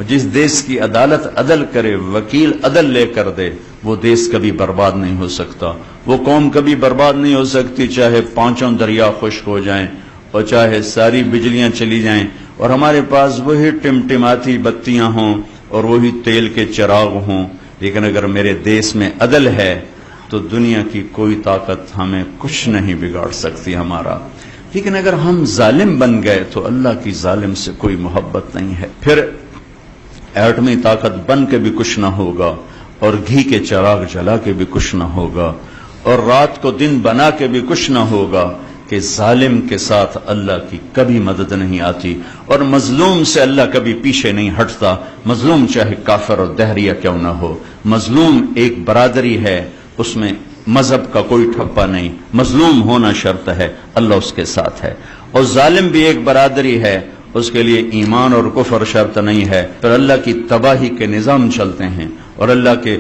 اور جس دیش کی عدالت عدل کرے، وکیل عدل لے کر دے، وہ دیش کبھی برباد نہیں ہو سکتا، وہ قوم کبھی برباد نہیں ہو سکتی، چاہے پانچوں دریا خشک ہو جائیں اور چاہے ساری بجلیاں چلی جائیں اور ہمارے پاس وہی ٹمٹماتی بتیاں ہوں اور وہی تیل کے چراغ ہوں، لیکن اگر میرے دیش میں عدل ہے تو دنیا کی کوئی طاقت ہمیں کچھ نہیں بگاڑ سکتی ہمارا۔ لیکن اگر ہم ظالم بن گئے تو اللہ کی ظالم سے کوئی محبت نہیں ہے، پھر ایٹمی طاقت بن کے بھی کچھ نہ ہوگا اور گھی کے چراغ جلا کے بھی کچھ نہ ہوگا اور رات کو دن بنا کے بھی کچھ نہ ہوگا کہ ظالم کے ساتھ اللہ کی کبھی مدد نہیں آتی اور مظلوم سے اللہ کبھی پیچھے نہیں ہٹتا، مظلوم چاہے کافر اور دہریہ کیوں نہ ہو، مظلوم ایک برادری ہے، اس میں مذہب کا کوئی ٹھپا نہیں، مظلوم ہونا شرط ہے، اللہ اس کے ساتھ ہے، اور ظالم بھی ایک برادری ہے، اس کے لیے ایمان اور کفر شرط نہیں ہے، پھر اللہ کی تباہی کے نظام چلتے ہیں اور اللہ کے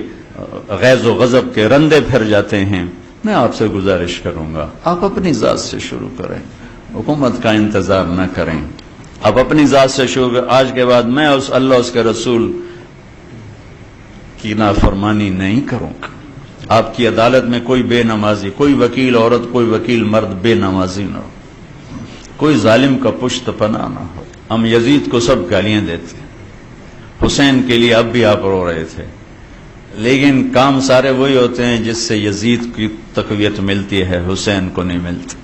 غیظ و غضب کے رندے پھر جاتے ہیں۔ میں آپ سے گزارش کروں گا آپ اپنی ذات سے شروع کریں، حکومت کا انتظار نہ کریں، آپ اپنی ذات سے شروع کریں۔ آج کے بعد میں اس اللہ اس کے رسول کی نافرمانی نہیں کروں گا، آپ کی عدالت میں کوئی بے نمازی، کوئی وکیل عورت، کوئی وکیل مرد بے نمازی نہ ہو، کوئی ظالم کا پشت پناہ نہ ہو۔ ہم یزید کو سب گالیاں دیتے ہیں، حسین کے لیے اب بھی آپ رو رہے تھے، لیکن کام سارے وہی ہوتے ہیں جس سے یزید کی تقویت ملتی ہے، حسین کو نہیں ملتی۔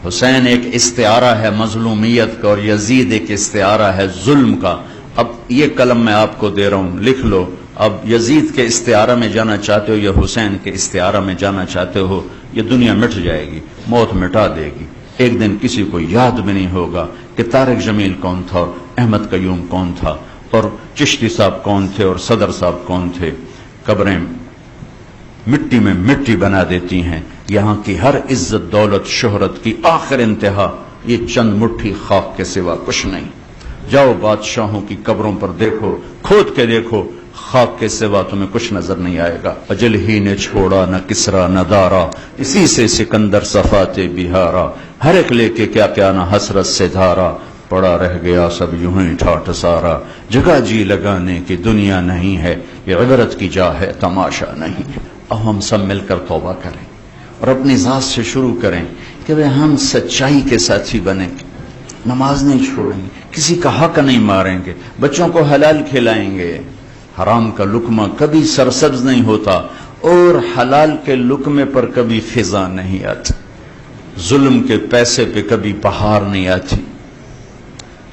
حسین ایک استعارہ ہے مظلومیت کا اور یزید ایک استعارہ ہے ظلم کا۔ اب یہ قلم میں آپ کو دے رہا ہوں، لکھ لو، اب یزید کے استعارہ میں جانا چاہتے ہو یا حسین کے استعارہ میں جانا چاہتے ہو، یہ دنیا مٹ جائے گی، موت مٹا دے گی، ایک دن کسی کو یاد بھی نہیں ہوگا کہ طارق جمیل کون تھا اور احمد قیوم کون تھا اور چشتی صاحب کون تھے اور صدر صاحب کون تھے۔ قبریں مٹی میں مٹی بنا دیتی ہیں، یہاں کی ہر عزت دولت شہرت کی آخر انتہا یہ چند مٹھی خاک کے سوا کچھ نہیں۔ جاؤ بادشاہوں کی قبروں پر دیکھو، کھود کے دیکھو، خاک کے سوا تمہیں کچھ نظر نہیں آئے گا۔ اجل ہی نے چھوڑا نہ کسرا نہ دارا، اسی سے سکندر صفات بہارا، ہر ایک لے کے کیا کیا نہ حسرت سے دھارا، پڑا رہ گیا سب یوں ہی ٹھاٹھ سارا، جگہ جی لگانے کی دنیا نہیں ہے، یہ عبرت کی جا ہے تماشا نہیں ہے۔ اب ہم سب مل کر توبہ کریں اور اپنی ذات سے شروع کریں کہ ہم سچائی کے ساتھی بنیں گے، نماز نہیں چھوڑیں گے، کسی کا حق نہیں ماریں گے، بچوں کو حلال کھلائیں گے، حرام کا لقمہ کبھی سرسبز نہیں ہوتا اور حلال کے لقمے پر کبھی فضا نہیں آتی، ظلم کے پیسے پہ کبھی بہار نہیں آتی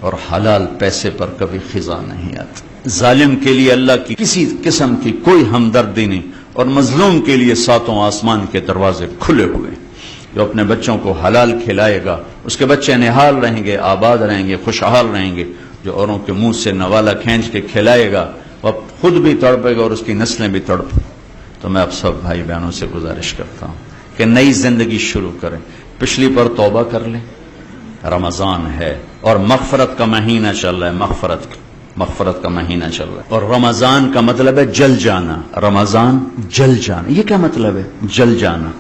اور حلال پیسے پر کبھی خزاں نہیں آتی۔ ظالم کے لیے اللہ کی کسی قسم کی کوئی ہمدردی نہیں اور مظلوم کے لیے ساتوں آسمان کے دروازے کھلے ہوئے۔ جو اپنے بچوں کو حلال کھلائے گا اس کے بچے نہال رہیں گے، آباد رہیں گے، خوشحال رہیں گے۔ جو اوروں کے منہ سے نوالا کھینچ کے کھلائے گا وہ خود بھی تڑپے گا اور اس کی نسلیں بھی تڑپیں۔ تو میں آپ سب بھائی بہنوں سے گزارش کرتا ہوں کہ نئی زندگی شروع کریں، پچھلی پر توبہ کر لیں۔ رمضان ہے اور مغفرت کا مہینہ چل رہا ہے، مغفرت کا مہینہ چل رہا ہے، اور رمضان کا مطلب ہے جل جانا۔ رمضان جل جانا، یہ کیا مطلب ہے جل جانا؟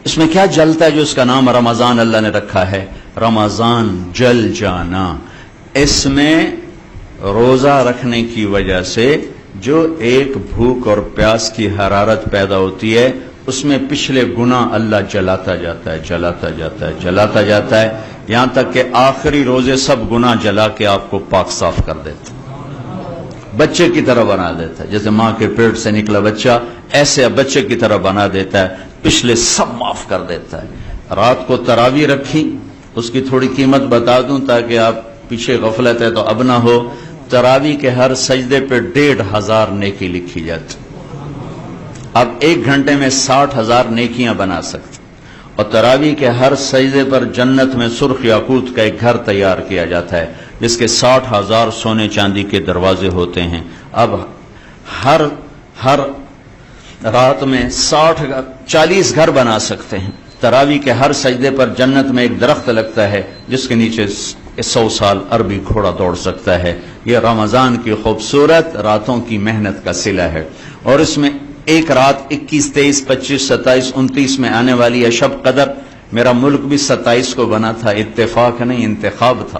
اس میں کیا جلتا ہے جو اس کا نام رمضان اللہ نے رکھا ہے؟ رمضان جل جانا، اس میں روزہ رکھنے کی وجہ سے جو ایک بھوک اور پیاس کی حرارت پیدا ہوتی ہے اس میں پچھلے گناہ اللہ جلاتا جاتا ہے، جلاتا جاتا ہے، جلاتا جاتا ہے، یہاں تک کہ آخری روزے سب گناہ جلا کے آپ کو پاک صاف کر دیتا ہے، بچے کی طرح بنا دیتا ہے۔ جیسے ماں کے پیٹ سے نکلا بچہ ایسے بچے کی طرح بنا دیتا ہے، پچھلے سب معاف کر دیتا ہے۔ رات کو تراویح رکھی، اس کی تھوڑی قیمت بتا دوں تاکہ آپ پیچھے غفلت ہے تو اب نہ ہو۔ تراویح کے ہر سجدے پہ 1500 نیکی لکھی جاتی، اب 1 گھنٹے میں 60,000 نیکیاں بنا سکتے، اور تراویح کے ہر سجدے پر جنت میں سرخ یاقوت کا ایک گھر تیار کیا جاتا ہے جس کے 60,000 سونے چاندی کے دروازے ہوتے ہیں۔ اب ہر رات میں 40 گھر بنا سکتے ہیں۔ تراویح کے ہر سجدے پر جنت میں ایک درخت لگتا ہے جس کے نیچے 100 سال عربی گھوڑا دوڑ سکتا ہے۔ یہ رمضان کی خوبصورت راتوں کی محنت کا صلہ ہے، اور اس میں ایک رات 21، 23، 25، 27، 29 میں آنے والی ہے شب قدر۔ میرا ملک بھی 27 کو بنا تھا، اتفاق نہیں انتخاب تھا،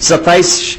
27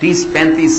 30-35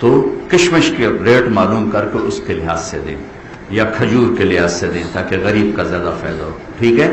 تو کشمش کے ریٹ معلوم کر کے اس کے لحاظ سے دیں یا کھجور کے لحاظ سے دیں تاکہ غریب کا زیادہ فائدہ ہو. ٹھیک ہے.